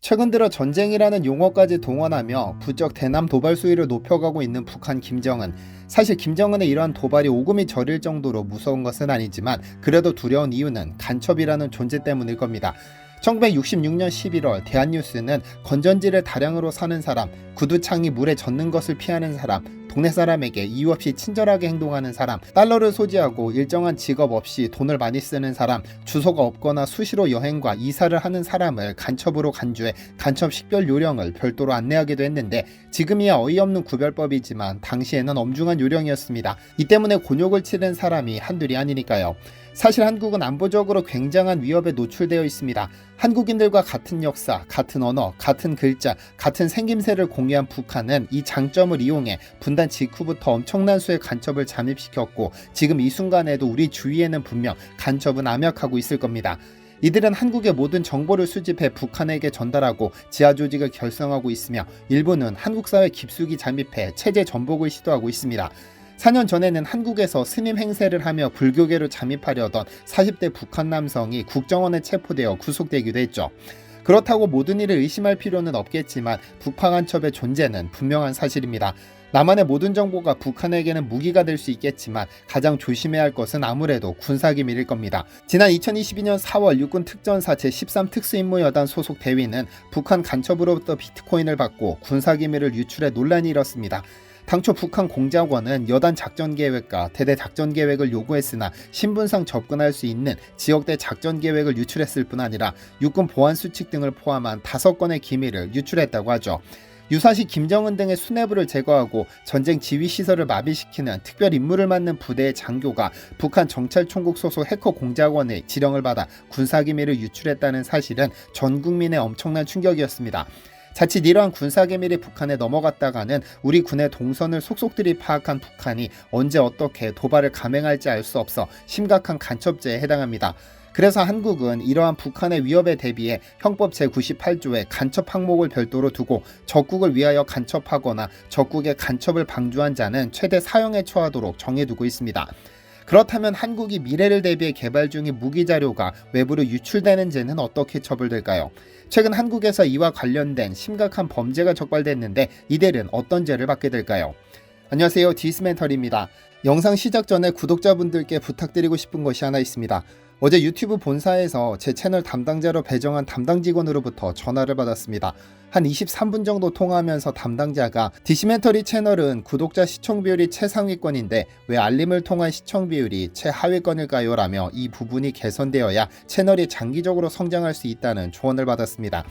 최근 들어 전쟁이라는 용어까지 동원하며 부쩍 대남 도발 수위를 높여가고 있는 북한 김정은. 사실 김정은의 이러한 도발이 오금이 저릴 정도로 무서운 것은 아니지만 그래도 두려운 이유는 간첩이라는 존재 때문일 겁니다. 1966년 11월 대한뉴스는 건전지를 다량으로 사는 사람, 구두창이 물에 젖는 것을 피하는 사람, 동네 사람에게 이유 없이 친절하게 행동하는 사람, 달러를 소지하고 일정한 직업 없이 돈을 많이 쓰는 사람, 주소가 없거나 수시로 여행과 이사를 하는 사람을 간첩으로 간주해 간첩 식별 요령을 별도로 안내하기도 했는데 지금이야 어이없는 구별법이지만 당시에는 엄중한 요령이었습니다. 이 때문에 곤욕을 치른 사람이 한둘이 아니니까요. 사실 한국은 안보적으로 굉장한 위협에 노출되어 있습니다. 한국인들과 같은 역사, 같은 언어, 같은 글자, 같은 생김새를 공유한 북한은 이 장점을 이용해 분단 직후부터 엄청난 수의 간첩을 잠입시켰고 지금 이 순간에도 우리 주위에는 분명 간첩은 암약하고 있을 겁니다. 이들은 한국의 모든 정보를 수집해 북한에게 전달하고 지하 조직을 결성하고 있으며 일부는 한국 사회 깊숙이 잠입해 체제 전복을 시도하고 있습니다. 4년 전에는 한국에서 스님 행세를 하며 불교계로 잠입하려던 40대 북한 남성이 국정원에 체포되어 구속되기도 했죠. 그렇다고 모든 일을 의심할 필요는 없겠지만 북파 간첩의 존재는 분명한 사실입니다. 남한의 모든 정보가 북한에게는 무기가 될 수 있겠지만 가장 조심해야 할 것은 아무래도 군사기밀일 겁니다. 지난 2022년 4월 육군 특전사 제13 특수임무여단 소속 대위는 북한 간첩으로부터 비트코인을 받고 군사기밀을 유출해 논란이 일었습니다. 당초 북한 공작원은 여단 작전계획과 대대 작전계획을 요구했으나 신분상 접근할 수 있는 지역대 작전계획을 유출했을 뿐 아니라 육군 보안수칙 등을 포함한 5건의 기밀을 유출했다고 하죠. 유사시 김정은 등의 수뇌부를 제거하고 전쟁 지휘시설을 마비시키는 특별 임무를 맡는 부대의 장교가 북한 정찰총국 소속 해커 공작원의 지령을 받아 군사기밀을 유출했다는 사실은 전 국민의 엄청난 충격이었습니다. 자칫 이러한 군사기밀이 북한에 넘어갔다가는 우리 군의 동선을 속속들이 파악한 북한이 언제 어떻게 도발을 감행할지 알 수 없어 심각한 간첩죄에 해당합니다. 그래서 한국은 이러한 북한의 위협에 대비해 형법 제98조에 간첩 항목을 별도로 두고 적국을 위하여 간첩하거나 적국의 간첩을 방조한 자는 최대 사형에 처하도록 정해두고 있습니다. 그렇다면 한국이 미래를 대비해 개발 중인 무기자료가 외부로 유출되는 죄는 어떻게 처벌될까요? 최근 한국에서 이와 관련된 심각한 범죄가 적발됐는데 이들은 어떤 죄를 받게 될까요? 안녕하세요, 디스멘털입니다. 영상 시작 전에 구독자분들께 부탁드리고 싶은 것이 하나 있습니다. 어제 유튜브 본사에서 제 채널 담당자로 배정한 담당 직원으로부터 전화를 받았습니다. 한 23분 정도 통화하면서 담당자가 디시멘터리 채널은 구독자 시청 비율이 최상위권인데 왜 알림을 통한 시청 비율이 최하위권일까요? 라며 이 부분이 개선되어야 채널이 장기적으로 성장할 수 있다는 조언을 받았습니다.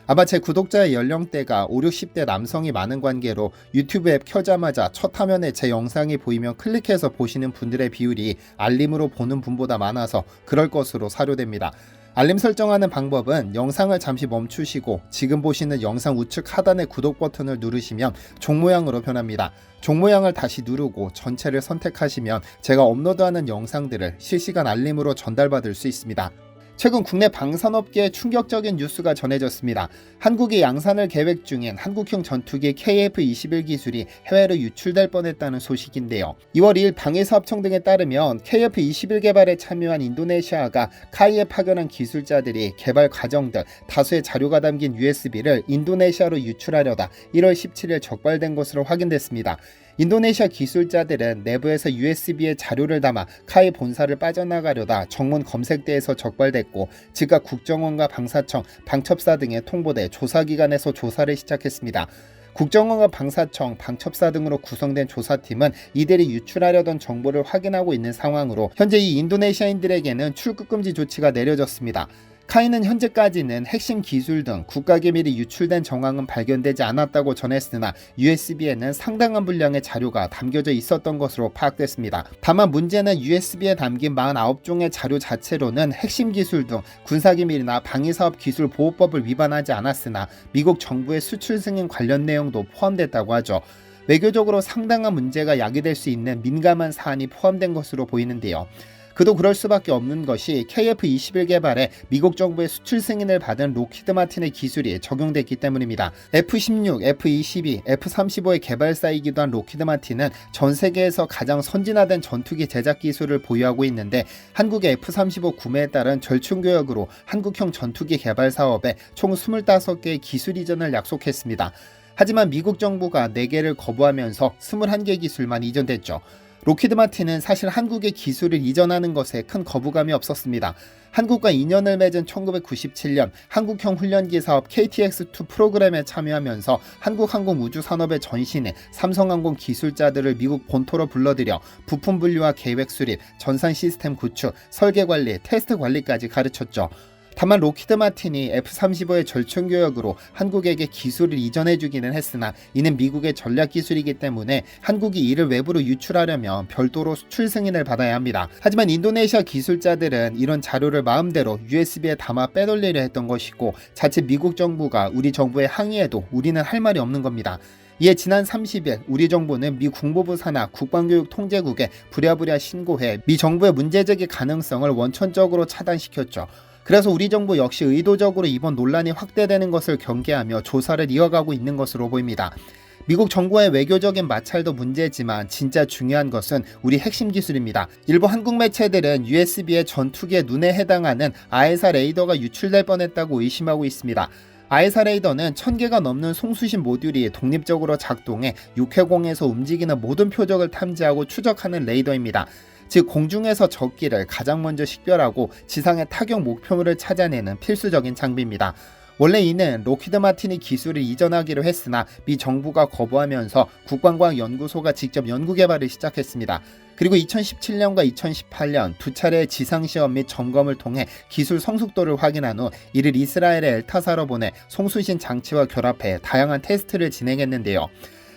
아마 제 구독자의 연령대가 5, 60대 남성이 많은 관계로 유튜브 앱 켜자마자 첫 화면에 제 영상이 보이면 클릭해서 보시는 분들의 비율이 알림으로 보는 분보다 많아서 그럴 것으로 사료됩니다. 알림 설정하는 방법은 영상을 잠시 멈추시고 지금 보시는 영상 우측 하단의 구독 버튼을 누르시면 종 모양으로 변합니다. 종 모양을 다시 누르고 전체를 선택하시면 제가 업로드하는 영상들을 실시간 알림으로 전달받을 수 있습니다. 최근 국내 방산업계에 충격적인 뉴스가 전해졌습니다. 한국이 양산을 계획 중인 한국형 전투기 KF-21 기술이 해외로 유출될 뻔했다는 소식인데요. 2월 2일 방위사업청 등에 따르면 KF-21 개발에 참여한 인도네시아가 카이에 파견한 기술자들이 개발 과정 등 다수의 자료가 담긴 USB를 인도네시아로 유출하려다 1월 17일 적발된 것으로 확인됐습니다. 인도네시아 기술자들은 내부에서 USB에 자료를 담아 카이 본사를 빠져나가려다 정문 검색대에서 적발됐고 즉각 국정원과 방사청, 방첩사 등에 통보돼 조사기관에서 조사를 시작했습니다. 국정원과 방사청, 방첩사 등으로 구성된 조사팀은 이들이 유출하려던 정보를 확인하고 있는 상황으로 현재 이 인도네시아인들에게는 출국금지 조치가 내려졌습니다. 카이는 현재까지는 핵심 기술 등 국가기밀이 유출된 정황은 발견되지 않았다고 전했으나 USB에는 상당한 분량의 자료가 담겨져 있었던 것으로 파악됐습니다. 다만 문제는 USB에 담긴 49종의 자료 자체로는 핵심 기술 등 군사기밀이나 방위사업 기술 보호법을 위반하지 않았으나 미국 정부의 수출 승인 관련 내용도 포함됐다고 하죠. 외교적으로 상당한 문제가 야기될 수 있는 민감한 사안이 포함된 것으로 보이는데요. 그도 그럴 수밖에 없는 것이 KF-21 개발에 미국 정부의 수출 승인을 받은 록히드 마틴의 기술이 적용됐기 때문입니다. F-16, F-22, F-35의 개발사이기도 한 록히드 마틴은 전 세계에서 가장 선진화된 전투기 제작 기술을 보유하고 있는데 한국의 F-35 구매에 따른 절충교역으로 한국형 전투기 개발 사업에 총 25개의 기술 이전을 약속했습니다. 하지만 미국 정부가 4개를 거부하면서 21개 기술만 이전됐죠. 록히드 마틴은 사실 한국의 기술을 이전하는 것에 큰 거부감이 없었습니다. 한국과 인연을 맺은 1997년 한국형 훈련기 사업 KTX-2 프로그램에 참여하면서 한국 항공우주산업의 전신에 삼성항공 기술자들을 미국 본토로 불러들여 부품 분류와 계획 수립, 전산 시스템 구축, 설계 관리, 테스트 관리까지 가르쳤죠. 다만 록히드 마틴이 F-35의 절충교역으로 한국에게 기술을 이전해주기는 했으나 이는 미국의 전략기술이기 때문에 한국이 이를 외부로 유출하려면 별도로 수출 승인을 받아야 합니다. 하지만 인도네시아 기술자들은 이런 자료를 마음대로 USB에 담아 빼돌리려 했던 것이고 자칫 미국 정부가 우리 정부에 항의해도 우리는 할 말이 없는 겁니다. 이에 지난 30일 우리 정부는 미 국무부 산하 국방교육통제국에 부랴부랴 신고해 미 정부의 문제제기 가능성을 원천적으로 차단시켰죠. 그래서 우리 정부 역시 의도적으로 이번 논란이 확대되는 것을 경계하며 조사를 이어가고 있는 것으로 보입니다. 미국 정부와의 외교적인 마찰도 문제지만 진짜 중요한 것은 우리 핵심 기술입니다. 일부 한국 매체들은 USB의 전투기의 눈에 해당하는 아에사 레이더가 유출될 뻔했다고 의심하고 있습니다. 아에사 레이더는 1000개가 넘는 송수신 모듈이 독립적으로 작동해 육해공에서 움직이는 모든 표적을 탐지하고 추적하는 레이더입니다. 즉 공중에서 적기를 가장 먼저 식별하고 지상의 타격 목표물을 찾아내는 필수적인 장비입니다. 원래 이는 록히드 마틴이 기술을 이전하기로 했으나 미 정부가 거부하면서 국방과학연구소가 직접 연구 개발을 시작했습니다. 그리고 2017년과 2018년 두 차례의 지상시험 및 점검을 통해 기술 성숙도를 확인한 후 이를 이스라엘의 엘타사로 보내 송수신 장치와 결합해 다양한 테스트를 진행했는데요.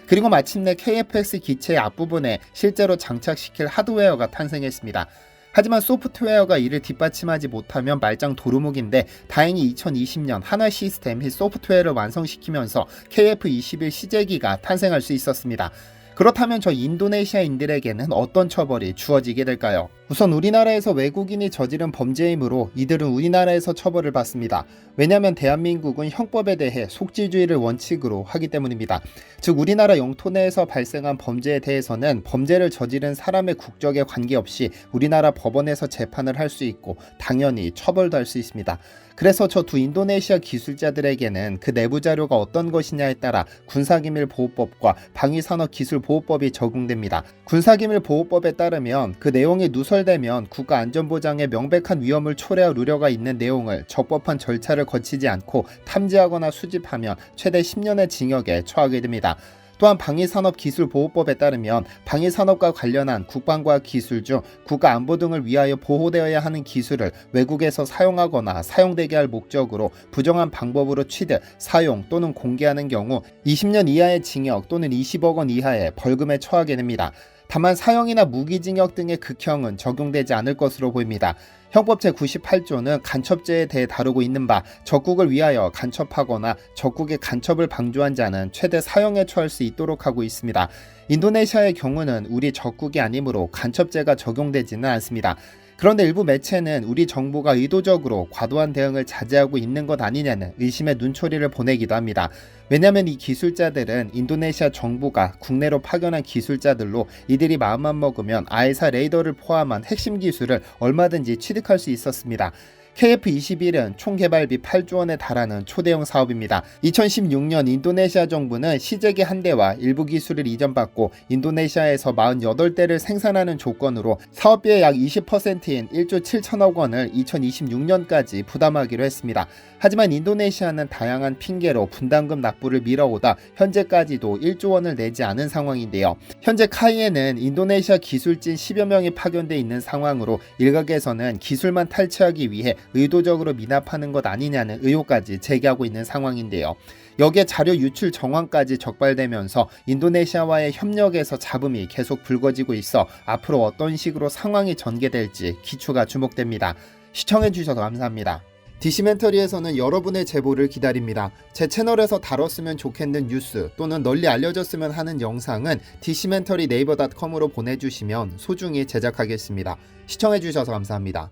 그리고 마침내 KF-X 기체의 앞부분에 실제로 장착시킬 하드웨어가 탄생했습니다. 하지만 소프트웨어가 이를 뒷받침하지 못하면 말짱 도루묵인데 다행히 2020년 한화 시스템 및 소프트웨어를 완성시키면서 KF-21 시제기가 탄생할 수 있었습니다. 그렇다면 저 인도네시아인들에게는 어떤 처벌이 주어지게 될까요? 우선 우리나라에서 외국인이 저지른 범죄이므로 이들은 우리나라에서 처벌을 받습니다. 왜냐하면 대한민국은 형법에 대해 속지주의를 원칙으로 하기 때문입니다. 즉 우리나라 영토 내에서 발생한 범죄에 대해서는 범죄를 저지른 사람의 국적에 관계없이 우리나라 법원에서 재판을 할 수 있고 당연히 처벌도 할 수 있습니다. 그래서 저 두 인도네시아 기술자들에게는 그 내부 자료가 어떤 것이냐에 따라 군사기밀보호법과 방위산업기술보호법이 적용됩니다. 군사기밀보호법에 따르면 그 내용이 누설되면 국가안전보장에 명백한 위험을 초래할 우려가 있는 내용을 적법한 절차를 거치지 않고 탐지하거나 수집하면 최대 10년의 징역에 처하게 됩니다. 또한 방위산업기술보호법에 따르면 방위산업과 관련한 국방과학 기술 중 국가안보 등을 위하여 보호되어야 하는 기술을 외국에서 사용하거나 사용되게 할 목적으로 부정한 방법으로 취득, 사용 또는 공개하는 경우 20년 이하의 징역 또는 20억 원 이하의 벌금에 처하게 됩니다. 다만 사형이나 무기징역 등의 극형은 적용되지 않을 것으로 보입니다. 형법 제98조는 간첩죄에 대해 다루고 있는 바 적국을 위하여 간첩하거나 적국의 간첩을 방조한 자는 최대 사형에 처할 수 있도록 하고 있습니다. 인도네시아의 경우는 우리 적국이 아니므로 간첩죄가 적용되지는 않습니다. 그런데 일부 매체는 우리 정부가 의도적으로 과도한 대응을 자제하고 있는 것 아니냐는 의심의 눈초리를 보내기도 합니다. 왜냐하면 이 기술자들은 인도네시아 정부가 국내로 파견한 기술자들로 이들이 마음만 먹으면 아에사 레이더를 포함한 핵심 기술을 얼마든지 취득할 수 있었습니다. KF-21은 총 개발비 8조 원에 달하는 초대형 사업입니다. 2016년 인도네시아 정부는 시제기 한 대와 일부 기술을 이전받고 인도네시아에서 48대를 생산하는 조건으로 사업비의 약 20%인 1조 7천억 원을 2026년까지 부담하기로 했습니다. 하지만 인도네시아는 다양한 핑계로 분담금 납부를 미뤄오다 현재까지도 1조 원을 내지 않은 상황인데요. 현재 카이에는 인도네시아 기술진 10여 명이 파견돼 있는 상황으로 일각에서는 기술만 탈취하기 위해 의도적으로 미납하는 것 아니냐는 의혹까지 제기하고 있는 상황인데요. 여기에 자료 유출 정황까지 적발되면서 인도네시아와의 협력에서 잡음이 계속 불거지고 있어 앞으로 어떤 식으로 상황이 전개될지 기추가 주목됩니다. 시청해주셔서 감사합니다. 디시멘터리에서는 여러분의 제보를 기다립니다. 제 채널에서 다뤘으면 좋겠는 뉴스 또는 널리 알려졌으면 하는 영상은 디시멘터리 네이버.com으로 보내주시면 소중히 제작하겠습니다. 시청해주셔서 감사합니다.